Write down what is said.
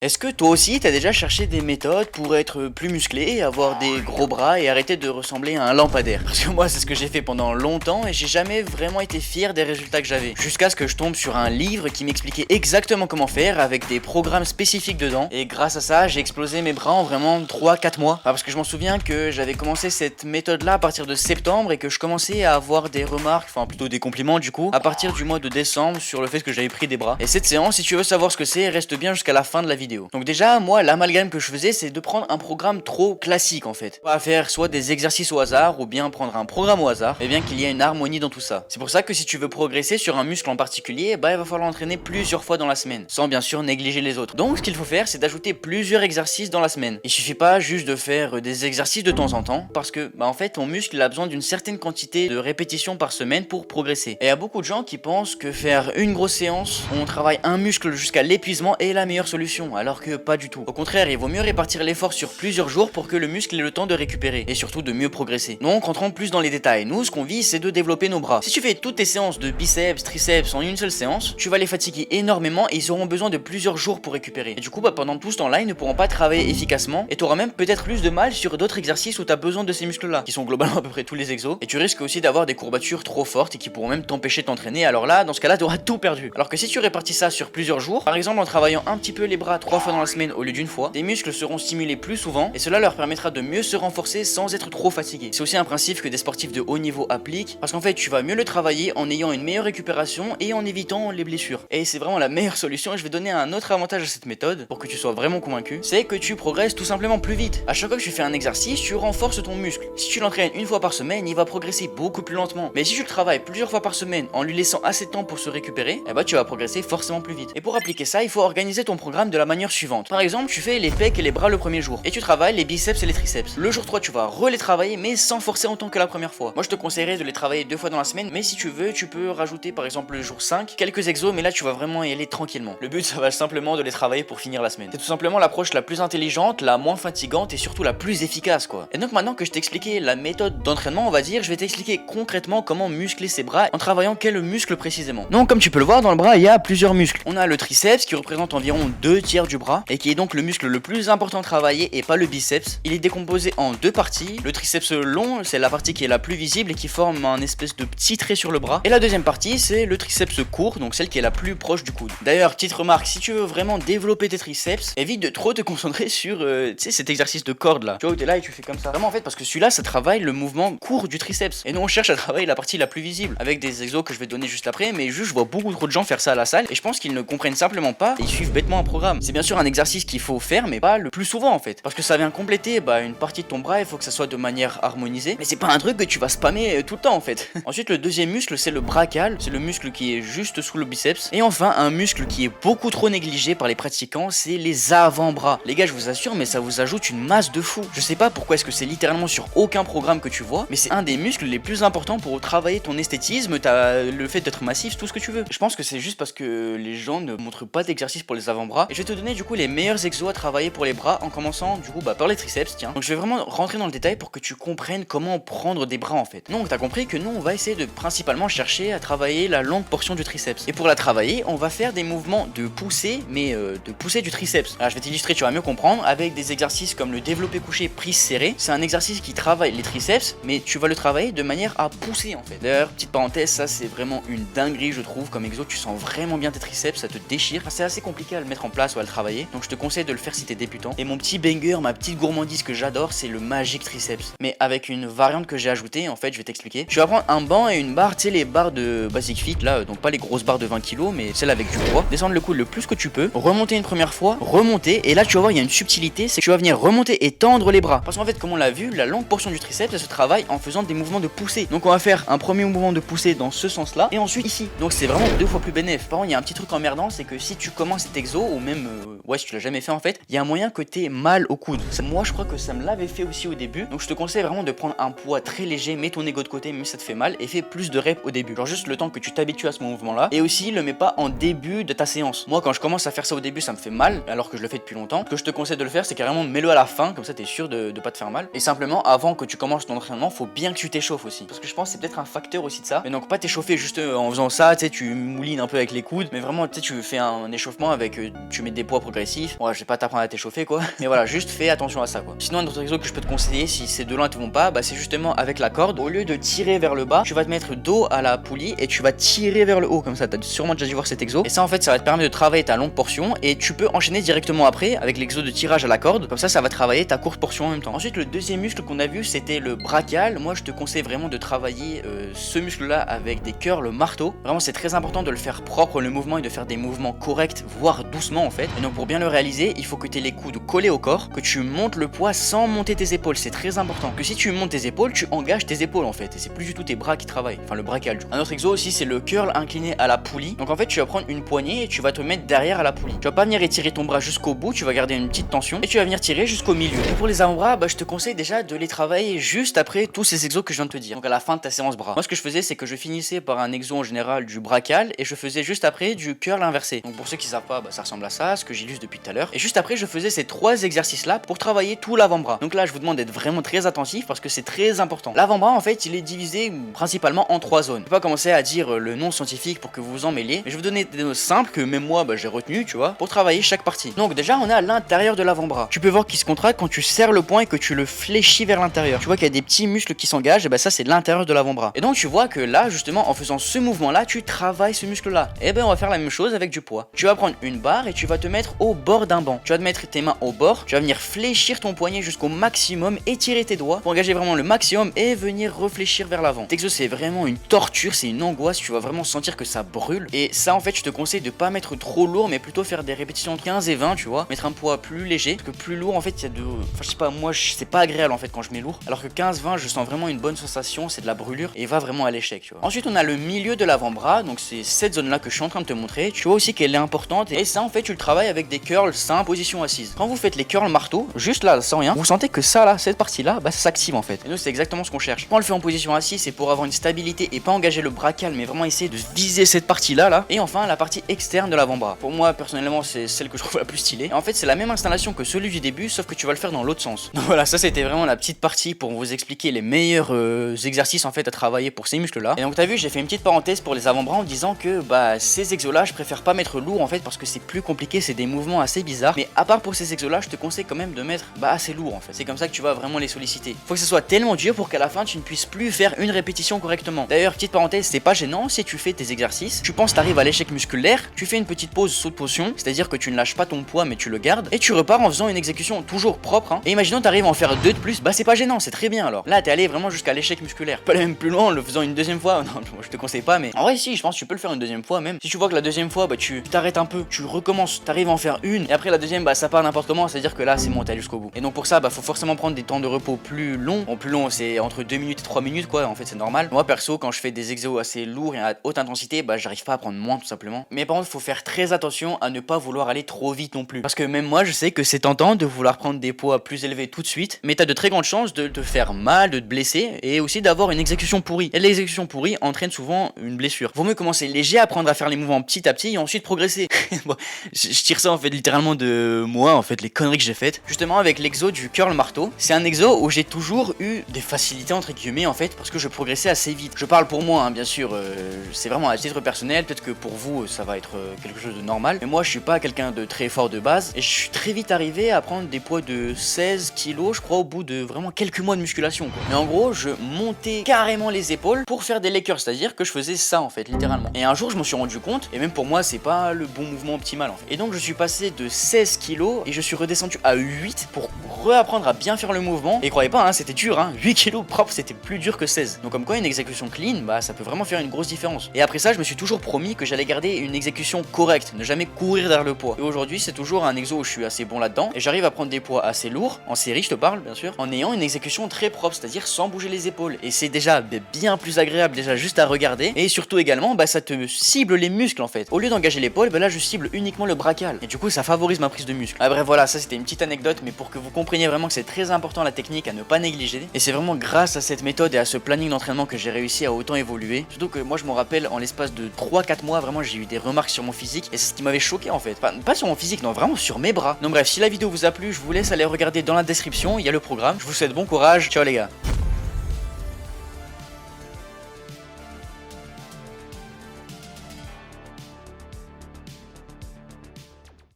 Est-ce que toi aussi t'as déjà cherché des méthodes pour être plus musclé, avoir des gros bras et arrêter de ressembler à un lampadaire? Parce que moi c'est ce que j'ai fait pendant longtemps et j'ai jamais vraiment été fier des résultats que j'avais. Jusqu'à ce que je tombe sur un livre qui m'expliquait exactement comment faire avec des programmes spécifiques dedans. Et grâce à ça j'ai explosé mes bras en vraiment 3-4 mois. Parce que je m'en souviens que j'avais commencé cette méthode là à partir de septembre et que je commençais à avoir des remarques, enfin plutôt des compliments du coup, à partir du mois de décembre sur le fait que j'avais pris des bras. Et cette séance, si tu veux savoir ce que c'est, reste bien jusqu'à la fin de la vidéo. Donc déjà, moi, l'amalgame que je faisais, c'est de prendre un programme trop classique en fait. Pas faire soit des exercices au hasard ou bien prendre un programme au hasard, mais bien qu'il y ait une harmonie dans tout ça. C'est pour ça que si tu veux progresser sur un muscle en particulier, bah il va falloir l'entraîner plusieurs fois dans la semaine, sans bien sûr négliger les autres. Donc ce qu'il faut faire, c'est d'ajouter plusieurs exercices dans la semaine. Il suffit pas juste de faire des exercices de temps en temps, parce que bah en fait, ton muscle il a besoin d'une certaine quantité de répétitions par semaine pour progresser. Et il y a beaucoup de gens qui pensent que faire une grosse séance, on travaille un muscle jusqu'à l'épuisement est la meilleure solution. Alors que pas du tout. Au contraire, il vaut mieux répartir l'effort sur plusieurs jours pour que le muscle ait le temps de récupérer et surtout de mieux progresser. Donc, entrons plus dans les détails. Nous, ce qu'on vise, c'est de développer nos bras. Si tu fais toutes tes séances de biceps, triceps en une seule séance, tu vas les fatiguer énormément et ils auront besoin de plusieurs jours pour récupérer. Et du coup, bah, pendant tout ce temps-là, ils ne pourront pas travailler efficacement et tu auras même peut-être plus de mal sur d'autres exercices où tu as besoin de ces muscles-là, qui sont globalement à peu près tous les exos. Et tu risques aussi d'avoir des courbatures trop fortes et qui pourront même t'empêcher de t'entraîner. Alors là, dans ce cas-là, tu auras tout perdu. Alors que si tu répartis ça sur plusieurs jours, par exemple en travaillant un petit peu les bras 3 fois dans la semaine au lieu d'une fois, tes muscles seront stimulés plus souvent et cela leur permettra de mieux se renforcer sans être trop fatigués. C'est aussi un principe que des sportifs de haut niveau appliquent parce qu'en fait tu vas mieux le travailler en ayant une meilleure récupération et en évitant les blessures. Et c'est vraiment la meilleure solution et je vais donner un autre avantage à cette méthode pour que tu sois vraiment convaincu, c'est que tu progresses tout simplement plus vite. À chaque fois que tu fais un exercice, tu renforces ton muscle. Si tu l'entraînes une fois par semaine, il va progresser beaucoup plus lentement. Mais si tu le travailles plusieurs fois par semaine en lui laissant assez de temps pour se récupérer, eh bah tu vas progresser forcément plus vite. Et pour appliquer ça, il faut organiser ton programme de la manière suivante. Par exemple, tu fais les pecs et les bras le premier jour et tu travailles les biceps et les triceps. Le jour 3 tu vas les travailler mais sans forcer autant que la première fois. Moi je te conseillerais de les travailler 2 fois dans la semaine, mais si tu veux tu peux rajouter par exemple le jour 5 quelques exos, mais là tu vas vraiment y aller tranquillement. Le but ça va simplement de les travailler pour finir la semaine. C'est tout simplement l'approche la plus intelligente, la moins fatigante et surtout la plus efficace quoi. Et donc maintenant que je t'ai expliqué la méthode d'entraînement, on va dire, je vais t'expliquer concrètement comment muscler ses bras en travaillant quel muscle précisément. Donc comme tu peux le voir dans le bras il y a plusieurs muscles. On a le triceps qui représente environ 2/3 du bras et qui est donc le muscle le plus important à travailler et pas le biceps. Il est décomposé en deux parties. Le triceps long, c'est la partie qui est la plus visible et qui forme un espèce de petit trait sur le bras. Et la deuxième partie, c'est le triceps court, donc celle qui est la plus proche du coude. D'ailleurs, petite remarque, si tu veux vraiment développer tes triceps, évite de trop te concentrer sur cet exercice de corde là. Tu vois où t'es là et tu fais comme ça. Vraiment en fait, parce que celui-là, ça travaille le mouvement court du triceps. Et nous on cherche à travailler la partie la plus visible avec des exos que je vais te donner juste après, mais juste je vois beaucoup trop de gens faire ça à la salle et je pense qu'ils ne comprennent simplement pas et ils suivent bêtement un programme. C'est bien sûr un exercice qu'il faut faire, mais pas le plus souvent en fait, parce que ça vient compléter une partie de ton bras. Il faut que ça soit de manière harmonisée, mais c'est pas un truc que tu vas spammer tout le temps en fait. Ensuite le deuxième muscle c'est le brachial, c'est le muscle qui est juste sous le biceps. Et enfin un muscle qui est beaucoup trop négligé par les pratiquants, c'est les avant-bras. Les gars je vous assure, mais ça vous ajoute une masse de fou. Je sais pas pourquoi est-ce que c'est littéralement sur aucun programme que tu vois, mais c'est un des muscles les plus importants pour travailler ton esthétisme, le fait d'être massif, tout ce que tu veux. Je pense que c'est juste parce que les gens ne montrent pas d'exercice pour les avant-bras. Et je vais te donner du coup les meilleurs exos à travailler pour les bras en commençant du coup par les triceps, tiens. Donc je vais vraiment rentrer dans le détail pour que tu comprennes comment prendre des bras en fait. Donc t'as compris que nous on va essayer de principalement chercher à travailler la longue portion du triceps. Et pour la travailler, on va faire des mouvements de poussée, mais de poussée du triceps. Alors je vais t'illustrer, tu vas mieux comprendre avec des exercices comme le développé couché prise serrée. C'est un exercice qui travaille les triceps, mais tu vas le travailler de manière à pousser en fait. D'ailleurs, petite parenthèse, ça c'est vraiment une dinguerie je trouve comme exo, tu sens vraiment bien tes triceps, ça te déchire. Enfin, c'est assez compliqué à le mettre en place ou à le travailler, donc je te conseille de le faire si t'es débutant. Et mon petit banger, ma petite gourmandise que j'adore, c'est le Magic Triceps, mais avec une variante que j'ai ajoutée. En fait je vais t'expliquer. Tu vas prendre un banc et une barre, tu sais les barres de Basic Fit là, donc pas les grosses barres de 20 kg, mais celles avec du poids. Descendre le coude le plus que tu peux, remonter une première fois, remonter, et là tu vas voir il y a une subtilité, c'est que tu vas venir remonter et tendre les bras, parce qu'en fait comme on l'a vu, la longue portion du triceps elle se travaille en faisant des mouvements de poussée. Donc on va faire un premier mouvement de poussée dans ce sens là et ensuite ici, donc c'est vraiment 2 fois plus bénéf. Par contre il y a un petit truc emmerdant, c'est que si tu commences cet exo ou même si tu l'as jamais fait en fait, il y a un moyen que t'aies mal au coude. Moi je crois que ça me l'avait fait aussi au début, donc je te conseille vraiment de prendre un poids très léger, mets ton ego de côté même si ça te fait mal et fais plus de reps au début, genre juste le temps que tu t'habitues à ce mouvement là. Et aussi le mets pas en début de ta séance. Moi quand je commence à faire ça au début ça me fait mal alors que je le fais depuis longtemps. Ce que je te conseille de le faire c'est carrément mets-le à la fin, comme ça t'es sûr de pas te faire mal. Et simplement avant que tu commences ton entraînement, faut bien que tu t'échauffes aussi, parce que je pense que c'est peut-être un facteur aussi de ça. Mais donc pas t'échauffer juste en faisant ça, tu sais, tu moulines un peu avec les coudes, mais vraiment tu sais tu fais un échauffement avec tu mets des poids progressifs. Ouais, je vais pas t'apprendre à t'échauffer quoi, mais voilà, juste fais attention à ça quoi. Sinon un autre exo que je peux te conseiller si ces deux-là ne te vont pas, bah c'est justement avec la corde. Au lieu de tirer vers le bas, tu vas te mettre dos à la poulie et tu vas tirer vers le haut comme ça. T'as sûrement déjà dû voir cet exo. Et ça en fait ça va te permettre de travailler ta longue portion et tu peux enchaîner directement après avec l'exo de tirage à la corde. Comme ça va travailler ta courte portion en même temps. Ensuite le deuxième muscle qu'on a vu c'était le brachial. Moi je te conseille vraiment de travailler ce muscle là avec des curls marteau. Vraiment c'est très important de le faire propre le mouvement et de faire des mouvements corrects, voire doucement en fait. Et donc pour bien le réaliser, il faut que tu aies les coudes collés au corps, que tu montes le poids sans monter tes épaules, c'est très important. Que si tu montes tes épaules, tu engages tes épaules en fait, et c'est plus du tout tes bras qui travaillent, enfin le brachial. Un autre exo aussi c'est le curl incliné à la poulie. Donc en fait tu vas prendre une poignée et tu vas te mettre derrière à la poulie. Tu vas pas venir étirer ton bras jusqu'au bout, tu vas garder une petite tension et tu vas venir tirer jusqu'au milieu. Et pour les avant-bras, bah je te conseille déjà de les travailler juste après tous ces exos que je viens de te dire. Donc à la fin de ta séance bras. Moi ce que je faisais c'est que je finissais par un exo en général du brachial et je faisais juste après du curl inversé. Donc pour ceux qui savent pas, bah, ça ressemble à ça, ce que j'illustre depuis tout à l'heure. Et juste après je faisais ces trois exercices là pour travailler tout l'avant-bras. Donc là je vous demande d'être vraiment très attentif parce que c'est très important. L'avant-bras en fait il est divisé principalement en trois zones. Je vais pas commencer à dire le nom scientifique pour que vous vous emmêliez, mais je vais vous donner des noms simples que même moi bah, j'ai retenu, tu vois, pour travailler chaque partie. Donc déjà on est à l'intérieur de l'avant-bras. Tu peux voir qu'il se contracte quand tu serres le poing et que tu le fléchis vers l'intérieur. Tu vois qu'il y a des petits muscles qui s'engagent, et bah ça c'est l'intérieur de l'avant-bras. Et donc tu vois que là justement en faisant ce mouvement là, tu travailles ce muscle là. Et ben on va faire la même chose avec du poids. Tu vas prendre une barre et tu vas te mettre au bord d'un banc. Tu vas te mettre tes mains au bord, tu vas venir fléchir ton poignet jusqu'au maximum, étirer tes doigts pour engager vraiment le maximum et venir réfléchir vers l'avant. Cet exo c'est vraiment une torture, c'est une angoisse, tu vas vraiment sentir que ça brûle. Et ça en fait je te conseille de pas mettre trop lourd mais plutôt faire des répétitions de 15 et 20, tu vois, mettre un poids plus léger, parce que plus lourd en fait il y a de... Enfin je sais pas, moi c'est pas agréable en fait quand je mets lourd, alors que 15-20 je sens vraiment une bonne sensation, c'est de la brûlure et va vraiment à l'échec, tu vois. Ensuite on a le milieu de l'avant-bras, donc c'est cette zone là que je suis en train de te montrer. Tu vois aussi qu'elle est importante et ça en fait tu le travailles avec des curls simples, position assise. Quand vous faites les curls marteau, juste là sans rien, vous sentez que ça là, cette partie là, bah ça s'active en fait. Et nous c'est exactement ce qu'on cherche. Quand on le fait en position assise, c'est pour avoir une stabilité et pas engager le brachial mais vraiment essayer de viser cette partie là. Et enfin la partie externe de l'avant-bras. Pour moi personnellement c'est celle que je trouve la plus stylée. Et en fait c'est la même installation que celui du début sauf que tu vas le faire dans l'autre sens. Donc voilà, ça c'était vraiment la petite partie pour vous expliquer les meilleurs exercices en fait à travailler pour ces muscles là. Et donc t'as vu, j'ai fait une petite parenthèse pour les avant-bras en disant que bah ces exos là je préfère pas mettre lourd en fait parce que c'est plus compliqué, c'est des mouvements assez bizarres. Mais à part pour ces exos là, je te conseille quand même de mettre bah assez lourd en fait. C'est comme ça que tu vas vraiment les solliciter. Faut que ce soit tellement dur pour qu'à la fin tu ne puisses plus faire une répétition correctement. D'ailleurs petite parenthèse, c'est pas gênant si tu fais tes exercices, tu penses t'arrives à l'échec musculaire, tu fais une petite pause saut de potion, c'est-à-dire que tu ne lâches pas ton poids mais tu le gardes et tu repars en faisant une exécution toujours propre hein. Et imaginons t'arrives à en faire deux de plus, bah c'est pas gênant, c'est très bien alors. Là t'es allé vraiment jusqu'à l'échec musculaire. Pas aller même plus loin en le faisant une deuxième fois. Non, moi je te conseille pas, mais en vrai si, je pense que tu peux le faire une deuxième fois même. Si tu vois que la deuxième fois bah tu t'arrêtes un peu, tu recommences, t'arrives à en faire une et après la deuxième bah ça part n'importe comment, c'est-à-dire que là c'est bon, t'es allé jusqu'au bout. Et donc pour ça bah faut forcément prendre des temps de repos plus longs. Bon plus long c'est entre 2 minutes et 3 minutes quoi, en fait c'est normal. Moi perso quand je fais des exos assez lourds et à haute intensité bah j'arrive pas à prendre moins tout simplement. Mais par contre faut faire très attention à ne pas vouloir aller trop vite non plus. Parce que même moi je sais que c'est tentant de vouloir prendre des poids plus élevés tout de suite, mais t'as de très grandes chances de te faire mal, de te blesser et aussi d'avoir une exécution pourrie. Et l'exécution pourrie entraîne souvent une blessure. Vaut mieux commencer léger, apprendre à faire les mouvements petit à petit et ensuite progresser. Bon, je tire ça en fait littéralement de moi en fait, les conneries que j'ai faites. Justement avec l'exo du curl marteau, c'est un exo où j'ai toujours eu des facilités entre guillemets en fait parce que je progressais assez vite. Je parle pour moi hein, bien sûr, c'est vraiment à titre personnel, peut-être que pour vous ça va être quelque chose de normal, mais moi je suis pas quelqu'un de très fort de base et je suis très vite arrivé à prendre des poids de 16 kilos je crois au bout de vraiment quelques mois de musculation quoi. Mais en gros je montais carrément les épaules pour faire des leg curls, c'est-à-dire que je faisais ça en fait littéralement. Et un jour je m'en suis rendu compte et même pour moi c'est pas le bon mouvement optimal en fait. Et donc je suis passé de 16 kilos et je suis redescendu à 8 pour réapprendre à bien faire le mouvement. Et croyez pas hein, c'était dur hein, 8 kilos propre c'était plus dur que 16. Donc comme quoi une exécution clean bah ça peut vraiment faire une grosse différence. Et après ça je me suis toujours promis que j'allais garder une exécution correcte, ne jamais courir derrière le poids. Et aujourd'hui c'est toujours un exo où je suis assez bon là-dedans et j'arrive à prendre des poids assez lourds, en série je te parle bien sûr, en ayant une exécution très propre, c'est-à-dire sans bouger les épaules. Et c'est déjà bien plus agréable déjà juste à regarder et surtout également bah ça te cible les muscles en fait. Au lieu d'engager l'épaule, bah là je cible uniquement le brachial et du coup ça favorise ma prise de muscle. Ah bref voilà, ça c'était une petite anecdote mais pour que vous compreniez vraiment que c'est très important la technique à ne pas négliger. Et c'est vraiment grâce à cette méthode et à ce planning d'entraînement que j'ai réussi à autant évoluer. Surtout que moi je me rappelle en l'espace de 3-4 mois vraiment j'ai eu des remarques sur mon physique et c'est ce qui m'avait choqué en fait. Enfin, pas sur mon physique, non vraiment sur mes bras. Donc bref, si la vidéo vous a plu, je vous laisse aller regarder dans la description, il y a le programme. Je vous souhaite bon courage, ciao les gars.